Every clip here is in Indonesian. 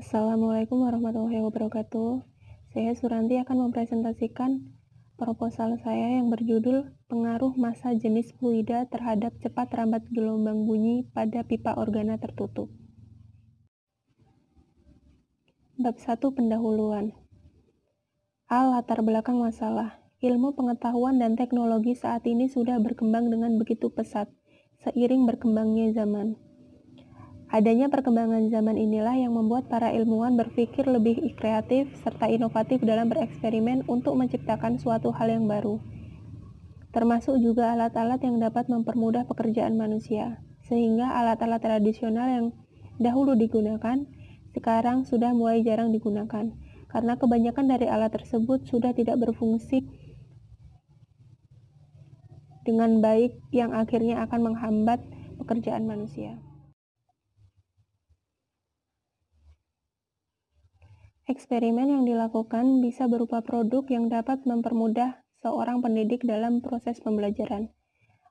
Assalamualaikum warahmatullahi wabarakatuh. Saya Suranti akan mempresentasikan proposal saya yang berjudul Pengaruh Massa Jenis Fluida terhadap Cepat Rambat Gelombang Bunyi pada Pipa Organa Tertutup. Bab 1 Pendahuluan. Latar belakang masalah. Ilmu pengetahuan dan teknologi saat ini sudah berkembang dengan begitu pesat, seiring berkembangnya zaman. Adanya perkembangan zaman inilah yang membuat para ilmuwan berpikir lebih kreatif serta inovatif dalam bereksperimen untuk menciptakan suatu hal yang baru. Termasuk juga alat-alat yang dapat mempermudah pekerjaan manusia, sehingga alat-alat tradisional yang dahulu digunakan, sekarang sudah mulai jarang digunakan, karena kebanyakan dari alat tersebut sudah tidak berfungsi dengan baik yang akhirnya akan menghambat pekerjaan manusia. Eksperimen yang dilakukan bisa berupa produk yang dapat mempermudah seorang pendidik dalam proses pembelajaran.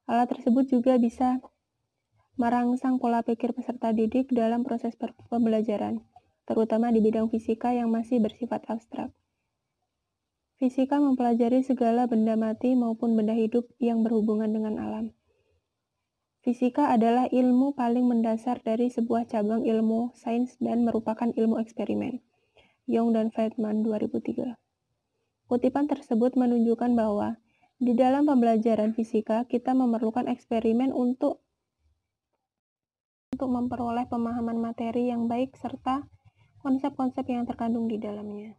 Alat tersebut juga bisa merangsang pola pikir peserta didik dalam proses pembelajaran, terutama di bidang fisika yang masih bersifat abstrak. Fisika mempelajari segala benda mati maupun benda hidup yang berhubungan dengan alam. Fisika adalah ilmu paling mendasar dari sebuah cabang ilmu sains dan merupakan ilmu eksperimen. Young dan Feldman 2003. Kutipan tersebut menunjukkan bahwa di dalam pembelajaran fisika kita memerlukan eksperimen untuk memperoleh pemahaman materi yang baik serta konsep-konsep yang terkandung di dalamnya.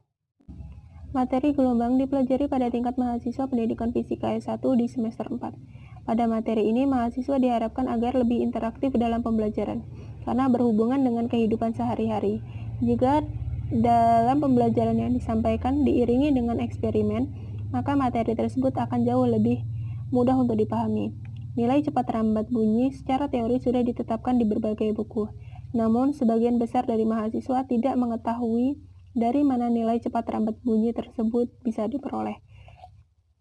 Materi gelombang dipelajari pada tingkat mahasiswa pendidikan fisika S1 di semester 4. Pada materi ini, mahasiswa diharapkan agar lebih interaktif dalam pembelajaran, karena berhubungan dengan kehidupan sehari-hari. Jika dalam pembelajaran yang disampaikan diiringi dengan eksperimen, maka materi tersebut akan jauh lebih mudah untuk dipahami. Nilai cepat rambat bunyi secara teori sudah ditetapkan di berbagai buku, namun sebagian besar dari mahasiswa tidak mengetahui dari mana nilai cepat rambat bunyi tersebut bisa diperoleh.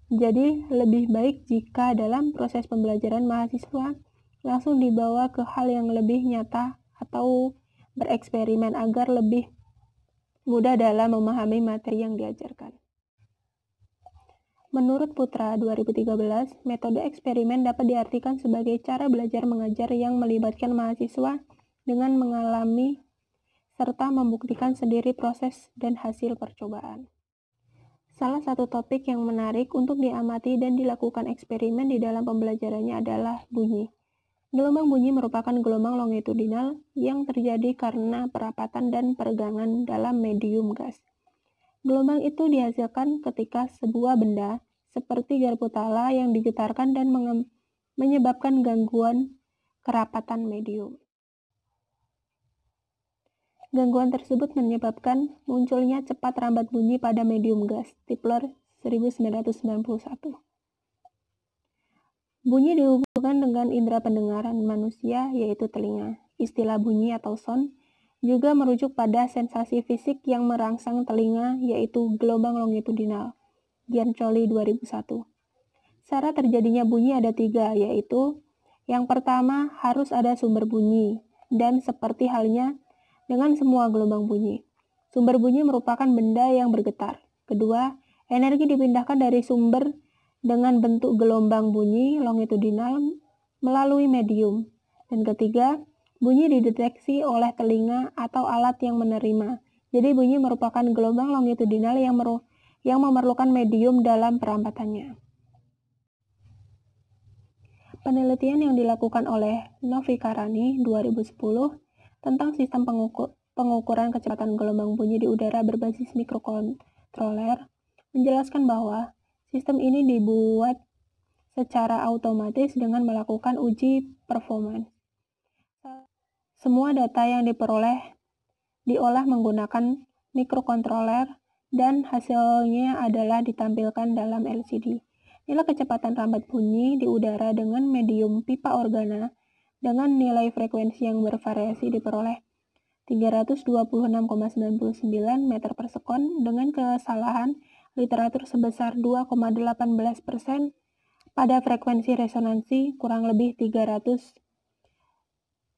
Jadi, lebih baik jika dalam proses pembelajaran mahasiswa langsung dibawa ke hal yang lebih nyata atau bereksperimen agar lebih mudah dalam memahami materi yang diajarkan. Menurut Putra 2013, metode eksperimen dapat diartikan sebagai cara belajar mengajar yang melibatkan mahasiswa dengan mengalami serta membuktikan sendiri proses dan hasil percobaan. Salah satu topik yang menarik untuk diamati dan dilakukan eksperimen di dalam pembelajarannya adalah bunyi. Gelombang bunyi merupakan gelombang longitudinal yang terjadi karena perapatan dan peregangan dalam medium gas. Gelombang itu dihasilkan ketika sebuah benda seperti garpu tala yang digetarkan dan menyebabkan gangguan kerapatan medium. Gangguan tersebut menyebabkan munculnya cepat rambat bunyi pada medium gas, Tipler 1991. Bunyi dihubungkan dengan indera pendengaran manusia, yaitu telinga. Istilah bunyi atau sound juga merujuk pada sensasi fisik yang merangsang telinga, yaitu gelombang longitudinal. Giancoli 2001. Syarat terjadinya bunyi ada 3, yaitu yang pertama harus ada sumber bunyi, dan seperti halnya dengan semua gelombang bunyi, sumber bunyi merupakan benda yang bergetar. Kedua, energi dipindahkan dari sumber dengan bentuk gelombang bunyi longitudinal melalui medium. Dan ketiga, bunyi dideteksi oleh telinga atau alat yang menerima. Jadi bunyi merupakan gelombang longitudinal yang memerlukan medium dalam perampatannya. Penelitian yang dilakukan oleh Novikarani 2010 tentang sistem pengukuran kecepatan gelombang bunyi di udara berbasis mikrokontroler menjelaskan bahwa sistem ini dibuat secara otomatis dengan melakukan uji performance. Semua data yang diperoleh diolah menggunakan mikrokontroler dan hasilnya adalah ditampilkan dalam LCD. Nilai kecepatan rambat bunyi di udara dengan medium pipa organa dengan nilai frekuensi yang bervariasi diperoleh 326,99 meter per sekon dengan kesalahan literatur sebesar 2,18% pada frekuensi resonansi kurang lebih 300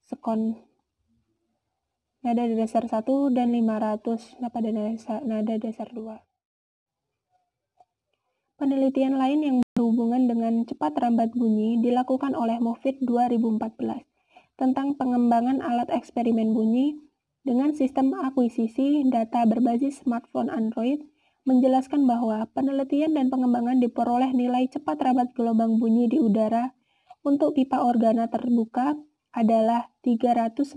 sekon nada dasar 1 dan 500 pada nada dasar 2. Penelitian lain yang berhubungan dengan cepat rambat bunyi dilakukan oleh Moffitt 2014 tentang pengembangan alat eksperimen bunyi dengan sistem akuisisi data berbasis smartphone Android, menjelaskan bahwa penelitian dan pengembangan diperoleh nilai cepat rambat gelombang bunyi di udara untuk pipa organa terbuka adalah 340,9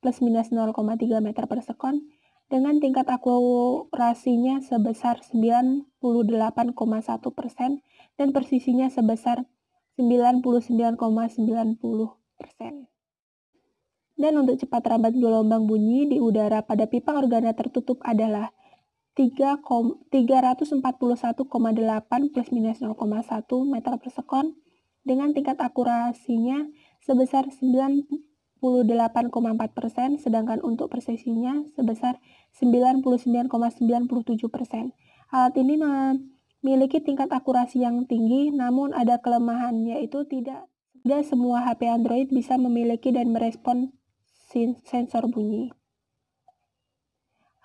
plus minus 0,3 meter per sekon dengan tingkat akurasinya sebesar 98,1% dan presisinya sebesar 99,90%. Dan untuk cepat rambat gelombang bunyi di udara pada pipa organa tertutup adalah 341,8 plus minus 0,1 meter per sekon dengan tingkat akurasinya sebesar 98,4%, sedangkan untuk presisinya sebesar 99,97%. Alat ini memiliki tingkat akurasi yang tinggi, namun ada kelemahan, yaitu tidak semua HP Android bisa memiliki dan merespon sensor bunyi.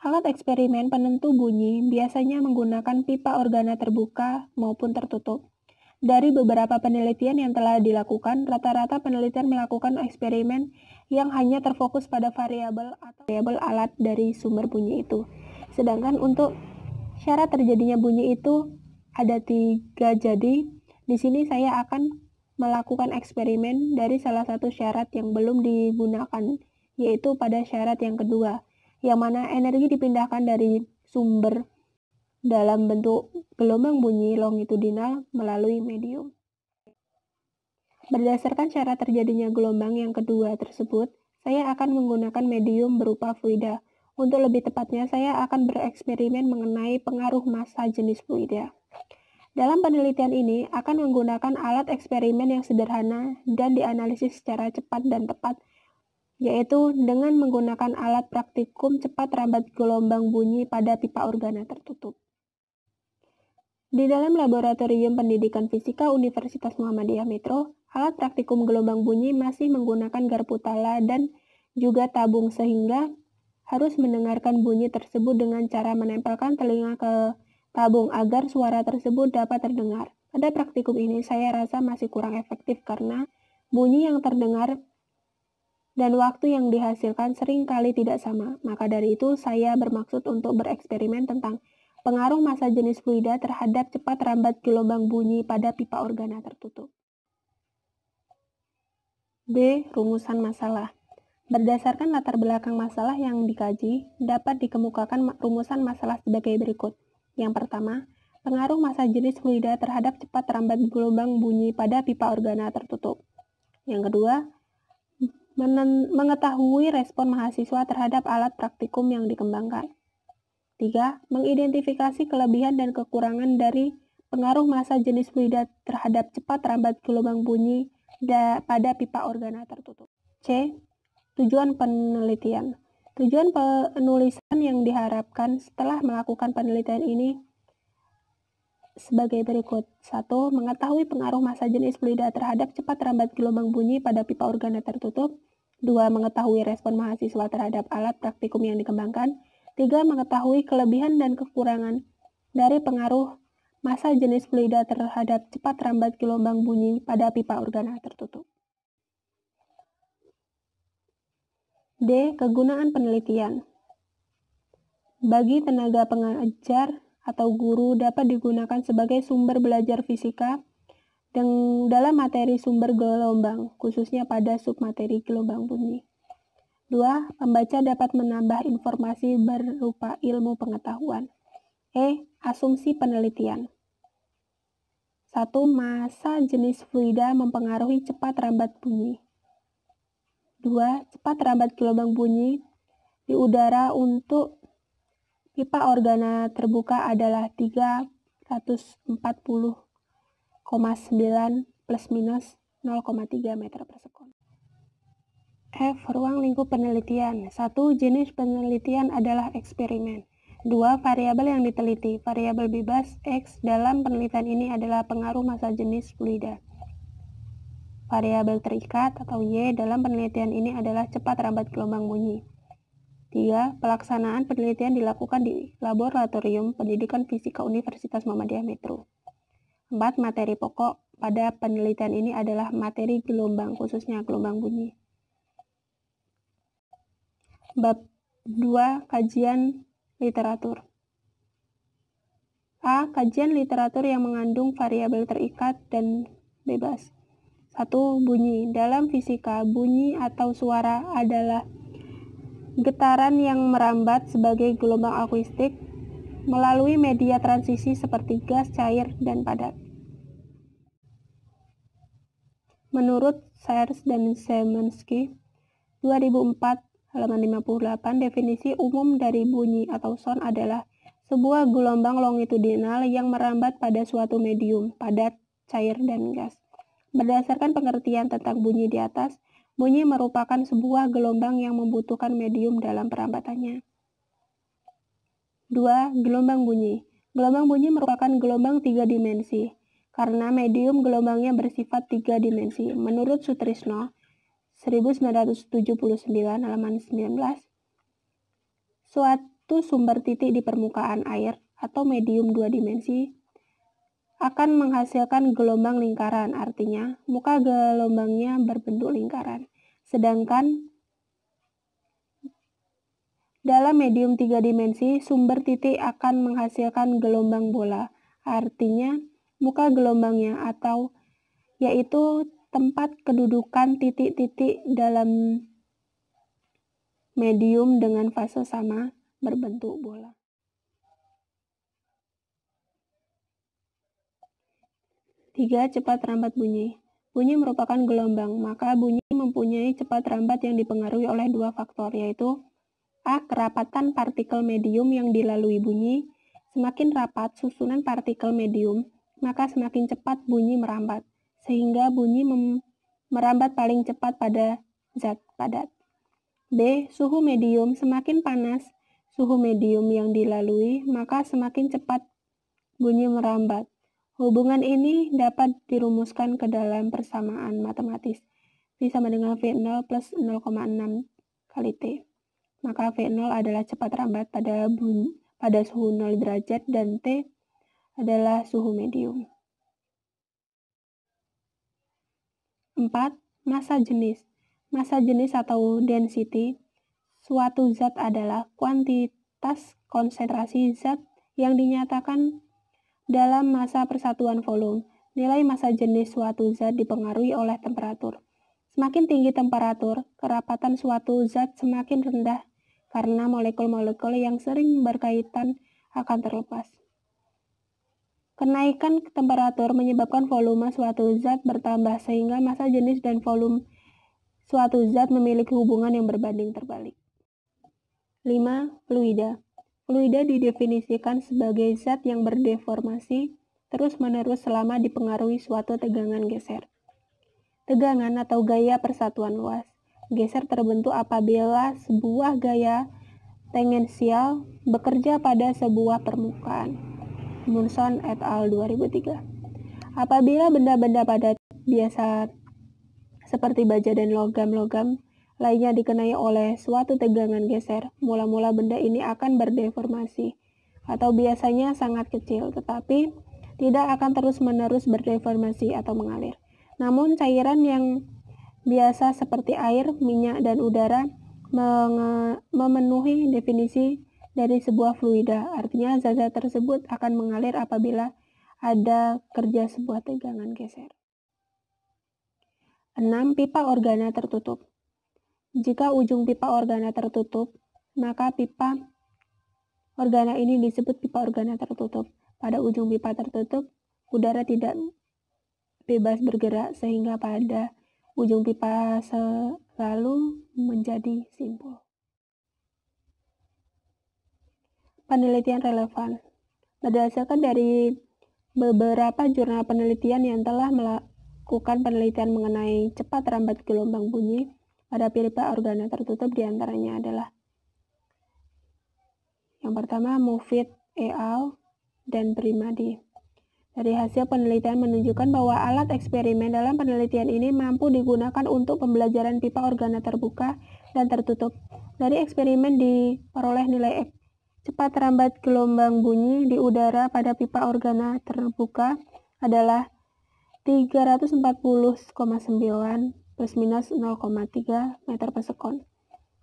Alat eksperimen penentu bunyi biasanya menggunakan pipa organa terbuka maupun tertutup. Dari beberapa penelitian yang telah dilakukan, rata-rata penelitian melakukan eksperimen yang hanya terfokus pada variabel atau variabel alat dari sumber bunyi itu. Sedangkan untuk syarat terjadinya bunyi itu ada 3, jadi di sini saya akan melakukan eksperimen dari salah satu syarat yang belum digunakan, yaitu pada syarat yang kedua, yang mana energi dipindahkan dari sumber dalam bentuk gelombang bunyi longitudinal melalui medium. Berdasarkan syarat terjadinya gelombang yang kedua tersebut, saya akan menggunakan medium berupa fluida. Untuk lebih tepatnya, saya akan bereksperimen mengenai pengaruh massa jenis fluida. Dalam penelitian ini akan menggunakan alat eksperimen yang sederhana dan dianalisis secara cepat dan tepat, yaitu dengan menggunakan alat praktikum cepat rambat gelombang bunyi pada pipa organa tertutup. Di dalam Laboratorium Pendidikan Fisika Universitas Muhammadiyah Metro, alat praktikum gelombang bunyi masih menggunakan garpu tala dan juga tabung, sehingga harus mendengarkan bunyi tersebut dengan cara menempelkan telinga ke tabung agar suara tersebut dapat terdengar. Pada praktikum ini saya rasa masih kurang efektif karena bunyi yang terdengar dan waktu yang dihasilkan sering kali tidak sama. Maka dari itu saya bermaksud untuk bereksperimen tentang pengaruh massa jenis fluida terhadap cepat rambat gelombang bunyi pada pipa organa tertutup. B. Rumusan masalah. Berdasarkan latar belakang masalah yang dikaji, dapat dikemukakan rumusan masalah sebagai berikut. Yang pertama, pengaruh massa jenis fluida terhadap cepat rambat gelombang bunyi pada pipa organa tertutup. Yang kedua, mengetahui respon mahasiswa terhadap alat praktikum yang dikembangkan. 3. Mengidentifikasi kelebihan dan kekurangan dari pengaruh massa jenis fluida terhadap cepat rambat gelombang bunyi pada pipa organa tertutup. C. Tujuan penelitian. Tujuan penulisan yang diharapkan setelah melakukan penelitian ini sebagai berikut. 1. Mengetahui pengaruh massa jenis fluida terhadap cepat rambat gelombang bunyi pada pipa organa tertutup. 2. Mengetahui respon mahasiswa terhadap alat praktikum yang dikembangkan. 3. Mengetahui kelebihan dan kekurangan dari pengaruh massa jenis fluida terhadap cepat rambat gelombang bunyi pada pipa organa tertutup. D. Kegunaan penelitian. Bagi tenaga pengajar atau guru dapat digunakan sebagai sumber belajar fisika dalam materi sumber gelombang, khususnya pada submateri gelombang bunyi. 2. Pembaca dapat menambah informasi berupa ilmu pengetahuan. Asumsi penelitian. 1. Massa jenis fluida mempengaruhi cepat rambat bunyi. 2. Cepat rambat gelombang bunyi di udara untuk pipa organa terbuka adalah 340,9 plus minus 0,3 meter per sekon. F. Ruang lingkup penelitian. 1. Jenis penelitian adalah eksperimen. 2. Variabel yang diteliti. Variabel bebas X dalam penelitian ini adalah pengaruh massa jenis fluida. variabel terikat atau Y dalam penelitian ini adalah cepat rambat gelombang bunyi. 3. Pelaksanaan penelitian dilakukan di Laboratorium Pendidikan Fisika Universitas Muhammadiyah Metro. 4. Materi pokok pada penelitian ini adalah materi gelombang, khususnya gelombang bunyi. Bab 2. Kajian literatur. A. Kajian literatur yang mengandung variabel terikat dan bebas. 1. Bunyi. Dalam fisika, bunyi atau suara adalah getaran yang merambat sebagai gelombang akustik melalui media transisi seperti gas, cair, dan padat. Menurut Sears dan Semensky, 2004, halaman 58, definisi umum dari bunyi atau sound adalah sebuah gelombang longitudinal yang merambat pada suatu medium, padat, cair, dan gas. Berdasarkan pengertian tentang bunyi di atas, bunyi merupakan sebuah gelombang yang membutuhkan medium dalam perambatannya. 2. Gelombang bunyi. Gelombang bunyi merupakan gelombang 3 dimensi, karena medium gelombangnya bersifat 3 dimensi. Menurut Sutrisno, 1979, halaman 19, suatu sumber titik di permukaan air atau medium 2 dimensi akan menghasilkan gelombang lingkaran, artinya muka gelombangnya berbentuk lingkaran. Sedangkan dalam medium 3 dimensi, sumber titik akan menghasilkan gelombang bola, artinya muka gelombangnya atau yaitu tempat kedudukan titik-titik dalam medium dengan fase sama berbentuk bola. 3. Cepat rambat bunyi. Bunyi merupakan gelombang, maka bunyi mempunyai cepat rambat yang dipengaruhi oleh 2 faktor, yaitu A. Kerapatan partikel medium yang dilalui bunyi. Semakin rapat susunan partikel medium, maka semakin cepat bunyi merambat, sehingga bunyi merambat paling cepat pada zat padat. B. Suhu medium. Semakin panas suhu medium yang dilalui, maka semakin cepat bunyi merambat. Hubungan ini dapat dirumuskan ke dalam persamaan matematis. V sama dengan V0 plus 0,6 kali T. Maka V0 adalah cepat rambat pada suhu 0 derajat dan T adalah suhu medium. 4. Massa jenis. Massa jenis atau density suatu zat adalah kuantitas konsentrasi zat yang dinyatakan dalam massa persatuan volume. Nilai massa jenis suatu zat dipengaruhi oleh temperatur. Semakin tinggi temperatur, kerapatan suatu zat semakin rendah karena molekul-molekul yang sering berkaitan akan terlepas. Kenaikan temperatur menyebabkan volume suatu zat bertambah sehingga massa jenis dan volume suatu zat memiliki hubungan yang berbanding terbalik. 5. Fluida. Fluida didefinisikan sebagai zat yang berdeformasi terus-menerus selama dipengaruhi suatu tegangan geser. Tegangan atau gaya persatuan luas. Geser terbentuk apabila sebuah gaya tangensial bekerja pada sebuah permukaan. Munson et al. 2003. Apabila benda-benda padat biasa seperti baja dan logam-logam lainnya dikenai oleh suatu tegangan geser, mula-mula benda ini akan berdeformasi, atau biasanya sangat kecil, tetapi tidak akan terus-menerus berdeformasi atau mengalir. Namun cairan yang biasa seperti air, minyak, dan udara memenuhi definisi dari sebuah fluida, artinya zat-zat tersebut akan mengalir apabila ada kerja sebuah tegangan geser. 6. Pipa organa tertutup. Jika ujung pipa organa tertutup, maka pipa organa ini disebut pipa organa tertutup. Pada ujung pipa tertutup, udara tidak bebas bergerak sehingga pada ujung pipa selalu menjadi simpul. Penelitian relevan. Berdasarkan dari beberapa jurnal penelitian yang telah melakukan penelitian mengenai cepat rambat gelombang bunyi pada pipa organa tertutup, diantaranya adalah yang pertama Moffitt et al. Dan Primadi. Dari hasil penelitian menunjukkan bahwa alat eksperimen dalam penelitian ini mampu digunakan untuk pembelajaran pipa organa terbuka dan tertutup. Dari eksperimen diperoleh nilai cepat rambat gelombang bunyi di udara pada pipa organa terbuka adalah 340,9 plus minus 0,3 meter per sekon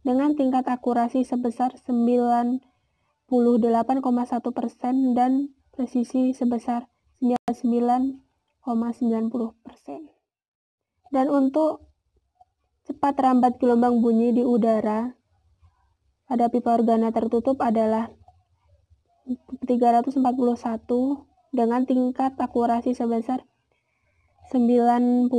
dengan tingkat akurasi sebesar 98,1% dan presisi sebesar 99,90%. Dan untuk cepat rambat gelombang bunyi di udara pada pipa organa tertutup adalah 341 dengan tingkat akurasi sebesar 98,4%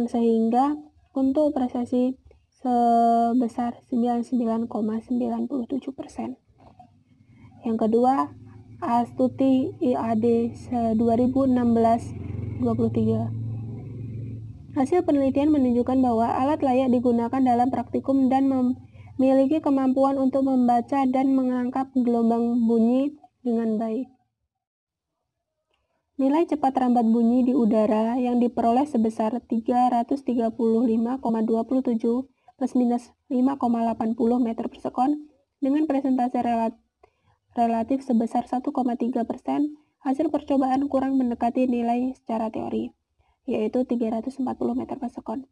sehingga untuk presisi sebesar 99,97%. Yang kedua, Astuti IAD 2016-23. Hasil penelitian menunjukkan bahwa alat layak digunakan dalam praktikum dan memiliki kemampuan untuk membaca dan menangkap gelombang bunyi dengan baik. Nilai cepat rambat bunyi di udara yang diperoleh sebesar 335,27 plus minus 5,80 meter per sekon dengan presentase relatif sebesar 1,3%, hasil percobaan kurang mendekati nilai secara teori, yaitu 340 meter per sekon.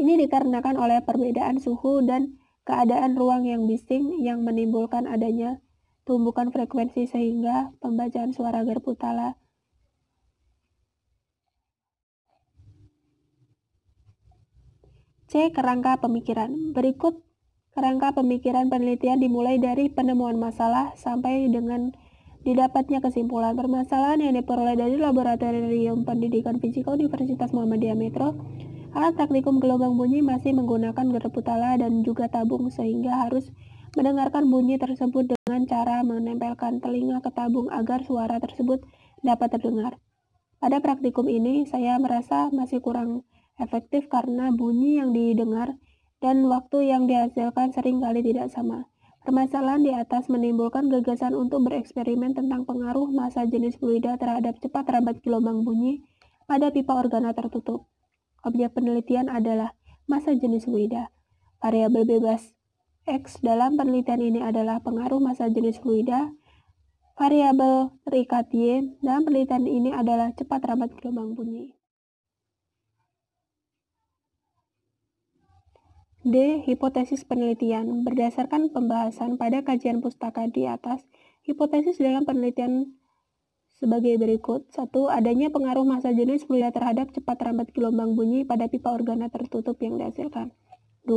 Ini dikarenakan oleh perbedaan suhu dan keadaan ruang yang bising yang menimbulkan adanya tumbukan frekuensi sehingga pembacaan suara garpu tala C. Kerangka pemikiran. Berikut kerangka pemikiran penelitian dimulai dari penemuan masalah sampai dengan didapatnya kesimpulan. Permasalahan yang diperoleh dari Laboratorium Pendidikan Fisika Universitas Muhammadiyah Metro. Alat praktikum gelombang bunyi masih menggunakan garpu tala dan juga tabung sehingga harus mendengarkan bunyi tersebut dengan cara menempelkan telinga ke tabung agar suara tersebut dapat terdengar. Pada praktikum ini, saya merasa masih kurang efektif karena bunyi yang didengar dan waktu yang dihasilkan seringkali tidak sama. Permasalahan di atas menimbulkan gagasan untuk bereksperimen tentang pengaruh massa jenis fluida terhadap cepat rambat gelombang bunyi pada pipa organa tertutup. Objek penelitian adalah massa jenis fluida. Variabel bebas X dalam penelitian ini adalah pengaruh massa jenis fluida. Variabel terikat Y dalam penelitian ini adalah cepat rambat gelombang bunyi. D. Hipotesis penelitian. Berdasarkan pembahasan pada kajian pustaka di atas, hipotesis dalam penelitian sebagai berikut. 1. Adanya pengaruh massa jenis fluida terhadap cepat rambat gelombang bunyi pada pipa organa tertutup yang dihasilkan. 2.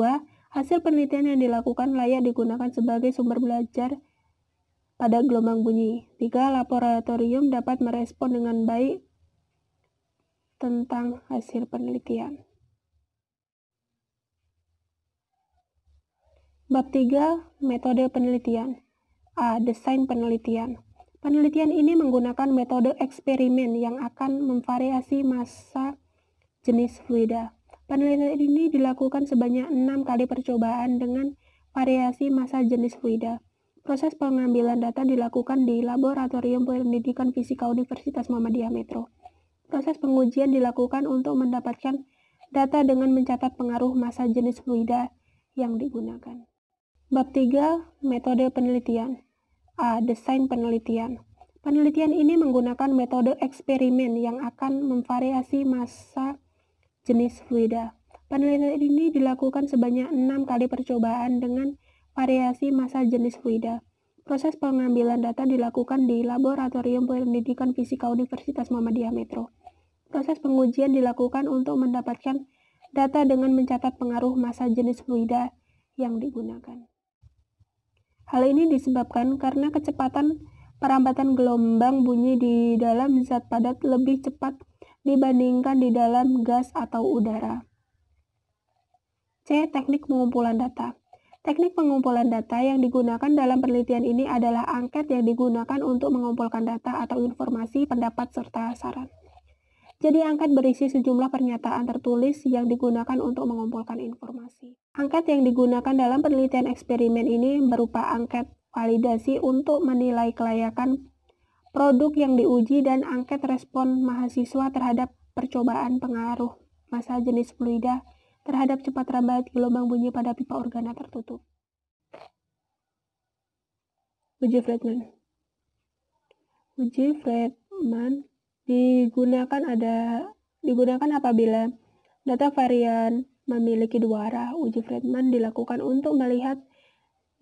Hasil penelitian yang dilakukan layak digunakan sebagai sumber belajar pada gelombang bunyi. 3. Laboratorium dapat merespon dengan baik tentang hasil penelitian. Bab 3. Metode penelitian. A. Desain penelitian. Penelitian ini menggunakan metode eksperimen yang akan memvariasi massa jenis fluida. Penelitian ini dilakukan sebanyak 6 kali percobaan dengan variasi massa jenis fluida. Proses pengambilan data dilakukan di Laboratorium Pendidikan Fisika Universitas Muhammadiyah Metro. Proses pengujian dilakukan untuk mendapatkan data dengan mencatat pengaruh massa jenis fluida yang digunakan. Bab 3. Metode penelitian. A. Desain penelitian. Penelitian ini menggunakan metode eksperimen yang akan memvariasi massa jenis fluida. Penelitian ini dilakukan sebanyak 6 kali percobaan dengan variasi massa jenis fluida. Proses pengambilan data dilakukan di Laboratorium Pendidikan Fisika Universitas Muhammadiyah Metro. Proses pengujian dilakukan untuk mendapatkan data dengan mencatat pengaruh massa jenis fluida yang digunakan. Hal ini disebabkan karena kecepatan perambatan gelombang bunyi di dalam zat padat lebih cepat dibandingkan di dalam gas atau udara. C. Teknik pengumpulan data. Teknik pengumpulan data yang digunakan dalam penelitian ini adalah angket yang digunakan untuk mengumpulkan data atau informasi, pendapat, serta saran. Jadi angket berisi sejumlah pernyataan tertulis yang digunakan untuk mengumpulkan informasi. Angket yang digunakan dalam penelitian eksperimen ini berupa angket validasi untuk menilai kelayakan produk yang diuji, dan angket respon mahasiswa terhadap percobaan pengaruh massa jenis fluida terhadap cepat rambat gelombang bunyi pada pipa organa tertutup. Uji Friedman. Uji Friedman digunakan apabila data varian memiliki dua arah. Uji Friedman dilakukan untuk melihat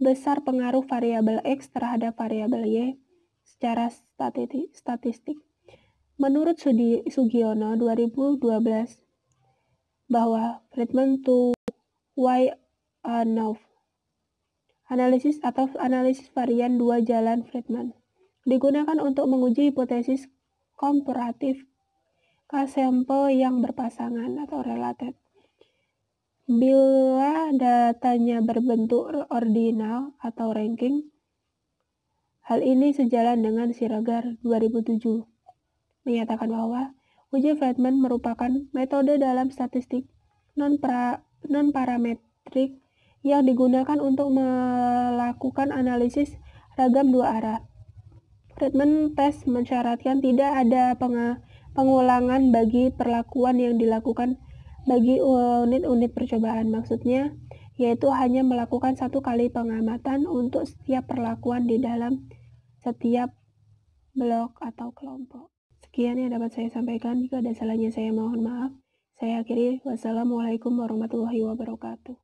besar pengaruh variabel X terhadap variabel Y secara statistik. Menurut Sugiono 2012 bahwa Friedman to Why-Anow analisis atau analisis varian dua jalan Friedman digunakan untuk menguji hipotesis komparatif K-sampel yang berpasangan atau related. Bila datanya berbentuk ordinal atau ranking, hal ini sejalan dengan Schirraga 2007 menyatakan bahwa uji Friedman merupakan metode dalam statistik non-parametrik yang digunakan untuk melakukan analisis ragam dua arah. Friedman test mensyaratkan tidak ada pengulangan bagi perlakuan yang dilakukan bagi unit-unit percobaan. Maksudnya, yaitu hanya melakukan satu kali pengamatan untuk setiap perlakuan di dalam setiap blok atau kelompok. Sekian yang dapat saya sampaikan. Jika ada salahnya saya mohon maaf. Saya akhiri. Wassalamualaikum warahmatullahi wabarakatuh.